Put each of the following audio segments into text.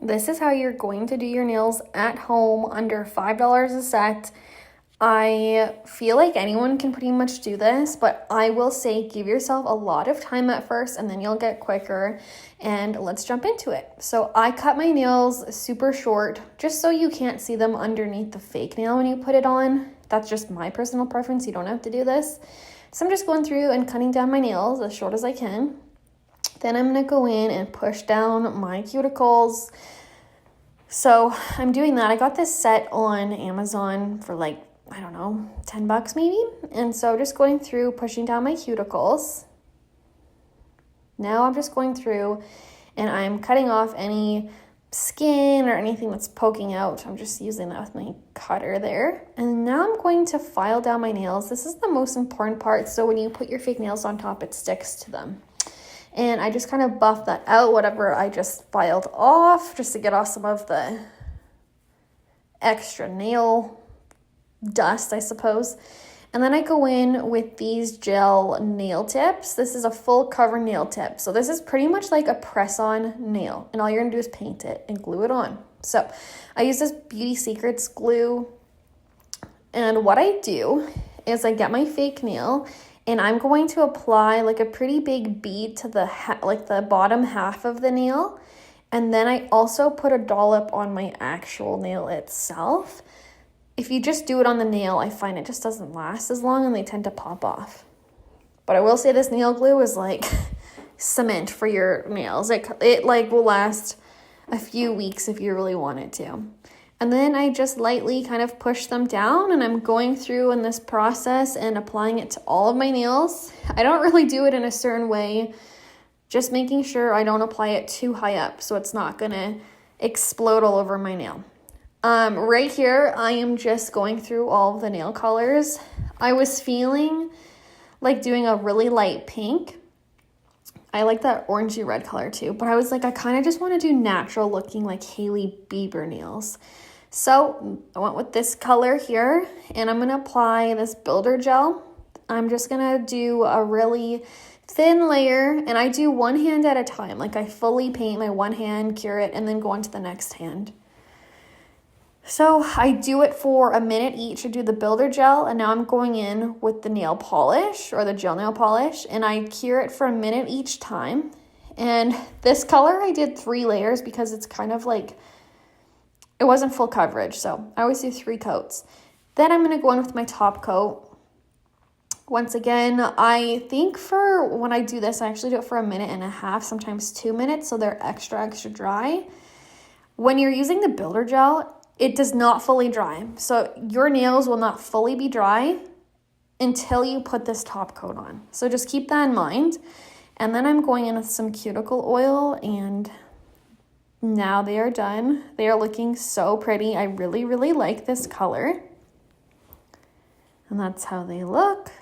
this is how you're going to do your nails at home under $5 a set. I feel like anyone can pretty much do this, but I will say give yourself a lot of time at first and then you'll get quicker. And let's jump into it. So I cut my nails super short just so you can't see them underneath the fake nail when you put it on. That's just my personal preference. You don't have to do this. So I'm just going through and cutting down my nails as short as I can. Then I'm going to go in and push down my cuticles. So I'm doing that. I got this set on Amazon for like, I don't know, $10 maybe. And so just going through, pushing down my cuticles. Now I'm just going through and I'm cutting off any skin or anything that's poking out. I'm just using that with my cutter there. And now I'm going to file down my nails. This is the most important part. So when you put your fake nails on top, it sticks to them. And I just kind of buff that out, whatever I just filed off, just to get off some of the extra nail dust, I suppose. And then I go in with these gel nail tips. This is a full cover nail tip. So this is pretty much like a press-on nail. And all you're going to do is paint it and glue it on. So I use this Beauty Secrets glue. And what I do is I get my fake nail and I'm going to apply like a pretty big bead to the bottom half of the nail. And then I also put a dollop on my actual nail itself. If you just do it on the nail, I find it just doesn't last as long and they tend to pop off. But I will say this nail glue is like cement for your nails. It like will last a few weeks if you really want it to. And then I just lightly kind of push them down and I'm going through in this process and applying it to all of my nails. I don't really do it in a certain way, just making sure I don't apply it too high up so it's not gonna explode all over my nail. Right here, I am just going through all of the nail colors. I was feeling like doing a really light pink. I like that orangey red color too, but I was like, I kind of just want to do natural looking like Hailey Bieber nails. So I went with this color here and I'm going to apply this builder gel. I'm just going to do a really thin layer and I do one hand at a time. Like I fully paint my one hand, cure it, and then go on to the next hand. So I do it for a minute each. I do the builder gel and now I'm going in with the nail polish or the gel nail polish and I cure it for a minute each time. And this color I did 3 layers because it's kind of like, it wasn't full coverage. So I always do 3 coats. Then I'm going to go in with my top coat. Once again, I think for when I do this, I actually do it for a minute and a half, sometimes 2 minutes. So they're extra dry. When you're using the builder gel, it does not fully dry. So your nails will not fully be dry until you put this top coat on. So just keep that in mind. And then I'm going in with some cuticle oil and now they are done. They are looking so pretty. I really, really like this color. And that's how they look.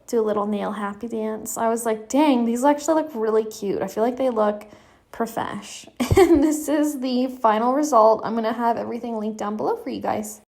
Do a little nail happy dance. I was like, dang, these actually look really cute. I feel like they look profesh. And this is the final result. I'm going to have everything linked down below for you guys.